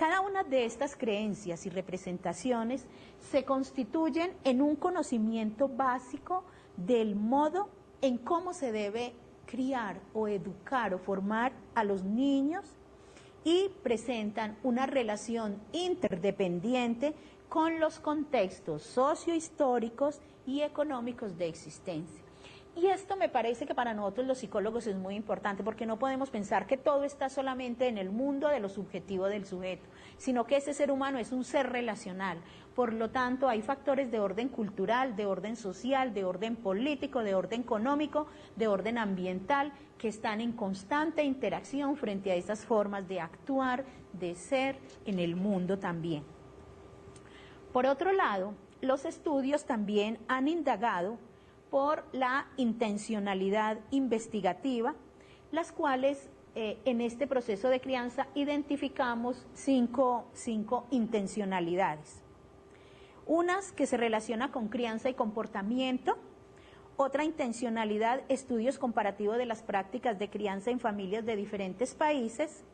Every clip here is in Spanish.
Cada una de estas creencias y representaciones se constituyen en un conocimiento básico del modo en cómo se debe criar o educar o formar a los niños y presentan una relación interdependiente con los contextos sociohistóricos y económicos de existencia. Y esto me parece que para nosotros los psicólogos es muy importante, porque no podemos pensar que todo está solamente en el mundo de lo subjetivo del sujeto, sino que ese ser humano es un ser relacional. Por lo tanto, hay factores de orden cultural, de orden social, de orden político, de orden económico, de orden ambiental, que están en constante interacción frente a esas formas de actuar, de ser en el mundo también. Por otro lado, los estudios también han indagado por la intencionalidad investigativa, las cuales en este proceso de crianza identificamos cinco intencionalidades. Unas que se relaciona con crianza y comportamiento, otra intencionalidad, estudios comparativos de las prácticas de crianza en familias de diferentes países,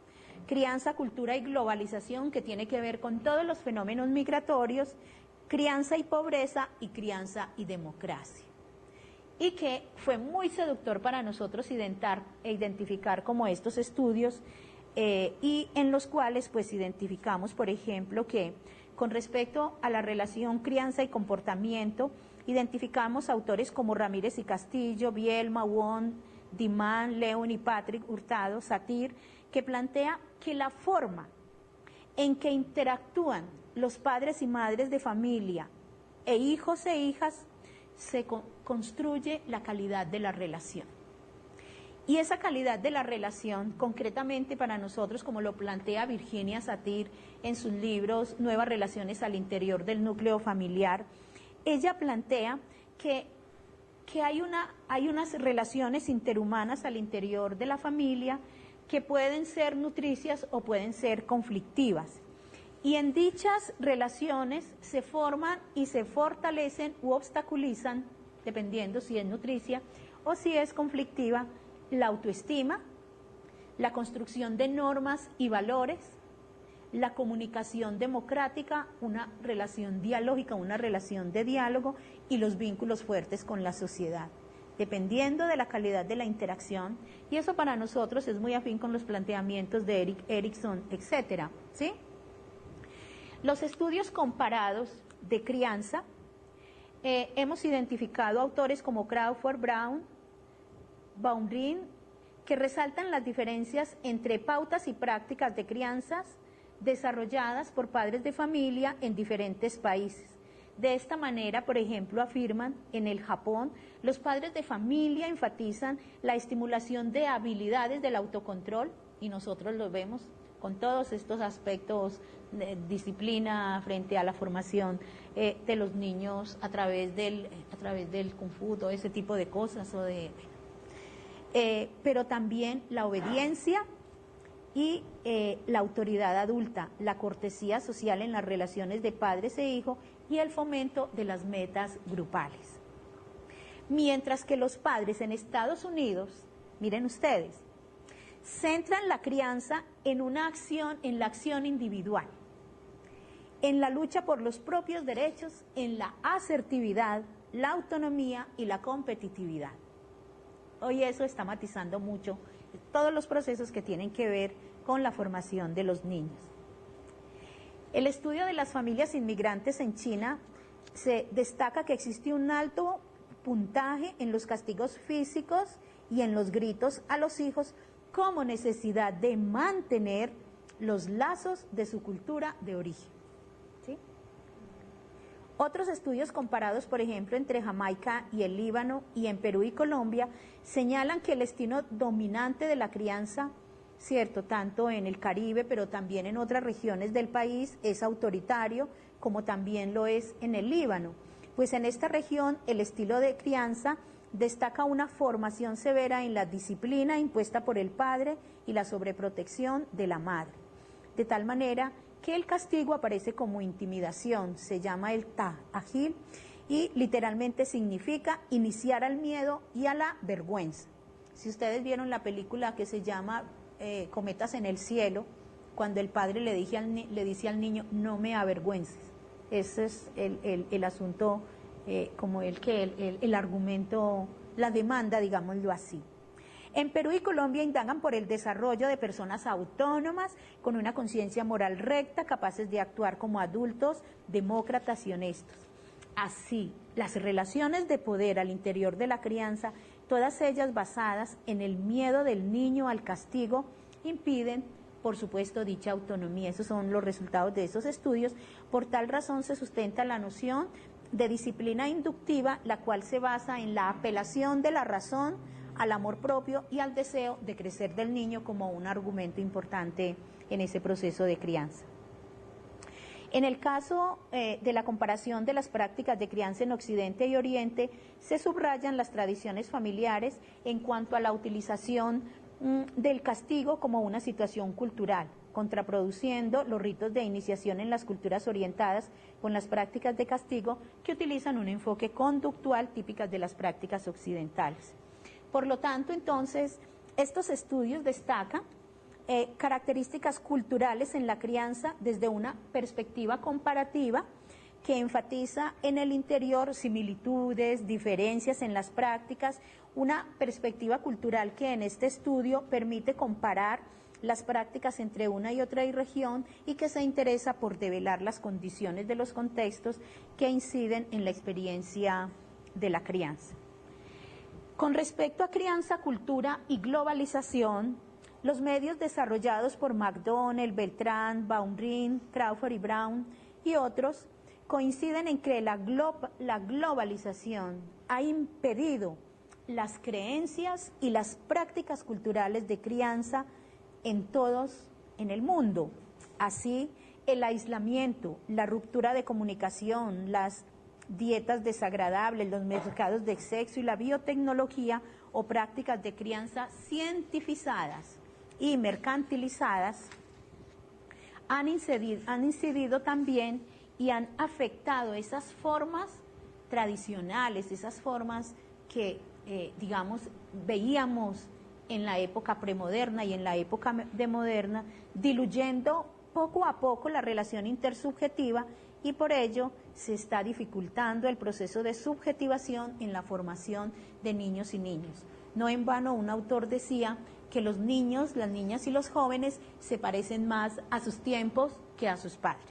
crianza, cultura y globalización, que tiene que ver con todos los fenómenos migratorios, crianza y pobreza, y crianza y democracia. Y que fue muy seductor para nosotros identificar como estos estudios y en los cuales pues identificamos, por ejemplo, que con respecto a la relación crianza y comportamiento, identificamos autores como Ramírez y Castillo, Bielma, Wong, Diman, León y Patrick Hurtado, Satir, que plantea que la forma en que interactúan los padres y madres de familia e hijos e hijas se construye la calidad de la relación. Y esa calidad de la relación, concretamente para nosotros, como lo plantea Virginia Satir en sus libros Nuevas relaciones al interior del núcleo familiar, ella plantea que hay unas relaciones interhumanas al interior de la familia que pueden ser nutricias o pueden ser conflictivas. Y en dichas relaciones se forman y se fortalecen u obstaculizan, dependiendo si es nutricia o si es conflictiva, la autoestima, la construcción de normas y valores, la comunicación democrática, una relación dialógica, una relación de diálogo, y los vínculos fuertes con la sociedad, dependiendo de la calidad de la interacción. Y eso para nosotros es muy afín con los planteamientos de Erik Erikson, etcétera, ¿sí? Los estudios comparados de crianza, hemos identificado autores como Crawford, Brown, Baumrind, que resaltan las diferencias entre pautas y prácticas de crianzas desarrolladas por padres de familia en diferentes países. De esta manera, por ejemplo, afirman, en el Japón, los padres de familia enfatizan la estimulación de habilidades del autocontrol, y nosotros lo vemos con todos estos aspectos de disciplina frente a la formación de los niños a través del Kung Fu, todo ese tipo de cosas, pero también la obediencia y la autoridad adulta, la cortesía social en las relaciones de padres e hijos y el fomento de las metas grupales. Mientras que los padres en Estados Unidos, miren ustedes, centran la crianza en la acción individual, en la lucha por los propios derechos, en la asertividad, la autonomía y la competitividad. Hoy eso está matizando mucho todos los procesos que tienen que ver con la formación de los niños. El estudio de las familias inmigrantes en China se destaca que existe un alto puntaje en los castigos físicos y en los gritos a los hijos como necesidad de mantener los lazos de su cultura de origen. ¿Sí? Otros estudios comparados, por ejemplo, entre Jamaica y el Líbano y en Perú y Colombia, señalan que el estilo dominante de la crianza, cierto, tanto en el Caribe, pero también en otras regiones del país, es autoritario, como también lo es en el Líbano. Pues en esta región el estilo de crianza destaca una formación severa en la disciplina impuesta por el padre y la sobreprotección de la madre, de tal manera que el castigo aparece como intimidación, se llama el ta'ajil y literalmente significa iniciar al miedo y a la vergüenza. Si ustedes vieron la película que se llama Cometas en el cielo, cuando el padre le dice al niño, no me avergüences. Ese es el asunto, como el argumento, la demanda, digámoslo así. En Perú y Colombia indagan por el desarrollo de personas autónomas, con una conciencia moral recta, capaces de actuar como adultos, demócratas y honestos. Así, las relaciones de poder al interior de la crianza, todas ellas basadas en el miedo del niño al castigo, impiden, por supuesto, dicha autonomía. Esos son los resultados de esos estudios. Por tal razón se sustenta la noción de disciplina inductiva, la cual se basa en la apelación de la razón al amor propio y al deseo de crecer del niño como un argumento importante en ese proceso de crianza. En el caso de la comparación de las prácticas de crianza en Occidente y Oriente, se subrayan las tradiciones familiares en cuanto a la utilización del castigo como una situación cultural, contraproduciendo los ritos de iniciación en las culturas orientadas con las prácticas de castigo que utilizan un enfoque conductual típicas de las prácticas occidentales. Por lo tanto, entonces, estos estudios destacan características culturales en la crianza desde una perspectiva comparativa que enfatiza en el interior similitudes, diferencias en las prácticas, una perspectiva cultural que en este estudio permite comparar las prácticas entre una y otra región y que se interesa por develar las condiciones de los contextos que inciden en la experiencia de la crianza. Con respecto a crianza, cultura y globalización, los medios desarrollados por McDonnell, Beltrán, Baumrind, Crawford y Brown y otros coinciden en que la globalización ha impedido las creencias y las prácticas culturales de crianza en el mundo. Así, el aislamiento, la ruptura de comunicación, las dietas desagradables, los mercados de sexo y la biotecnología o prácticas de crianza cientificadas y mercantilizadas han incidido también y han afectado esas formas tradicionales, esas formas que, digamos, veíamos en la época premoderna y en la época de moderna, diluyendo poco a poco la relación intersubjetiva y por ello se está dificultando el proceso de subjetivación en la formación de niños y niñas. No en vano un autor decía que los niños, las niñas y los jóvenes se parecen más a sus tiempos que a sus padres.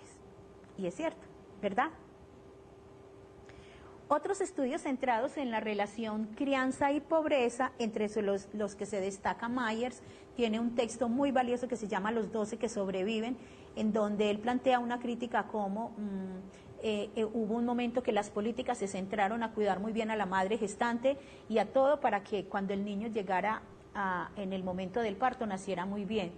Y es cierto, ¿verdad? Otros estudios centrados en la relación crianza y pobreza, entre los que se destaca Myers, tiene un texto muy valioso que se llama Los 12 que sobreviven, en donde él plantea una crítica como hubo un momento que las políticas se centraron a cuidar muy bien a la madre gestante y a todo para que cuando el niño llegara en el momento del parto naciera muy bien.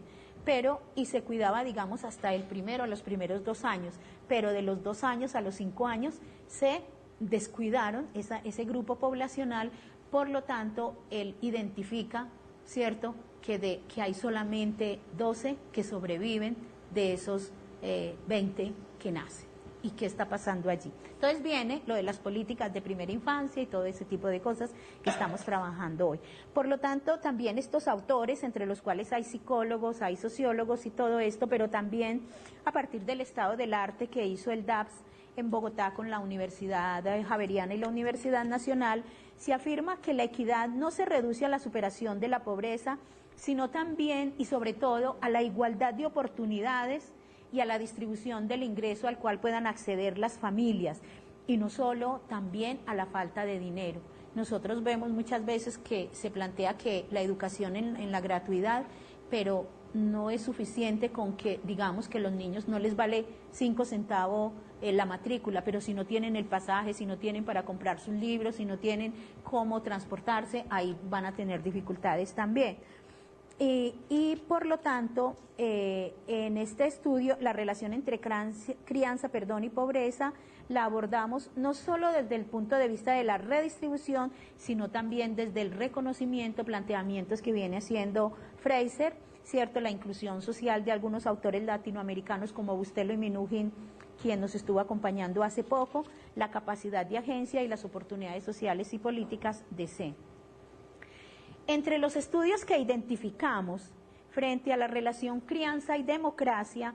Y se cuidaba, digamos, hasta los primeros 2 años, pero de los 2 años a los 5 años se descuidaron ese grupo poblacional, por lo tanto, él identifica, ¿cierto?, que hay solamente 12 que sobreviven de esos 20 que nacen. ¿Y qué está pasando allí? Entonces viene lo de las políticas de primera infancia y todo ese tipo de cosas que estamos trabajando hoy. Por lo tanto, también estos autores, entre los cuales hay psicólogos, hay sociólogos y todo esto, pero también a partir del estado del arte que hizo el DAPS en Bogotá con la Universidad Javeriana y la Universidad Nacional, se afirma que la equidad no se reduce a la superación de la pobreza, sino también y sobre todo a la igualdad de oportunidades y a la distribución del ingreso al cual puedan acceder las familias, y no solo, también a la falta de dinero. Nosotros vemos muchas veces que se plantea que la educación en la gratuidad, pero no es suficiente con que digamos que los niños no les vale 5 centavos la matrícula, pero si no tienen el pasaje, si no tienen para comprar sus libros, si no tienen cómo transportarse, ahí van a tener dificultades también. Y por lo tanto, en este estudio, la relación entre crianza y pobreza la abordamos no solo desde el punto de vista de la redistribución, sino también desde el reconocimiento, planteamientos que viene haciendo Fraser, ¿cierto?, la inclusión social de algunos autores latinoamericanos como Bustelo y Minujín, quien nos estuvo acompañando hace poco, la capacidad de agencia y las oportunidades sociales y políticas de CEN. Entre los estudios que identificamos frente a la relación crianza y democracia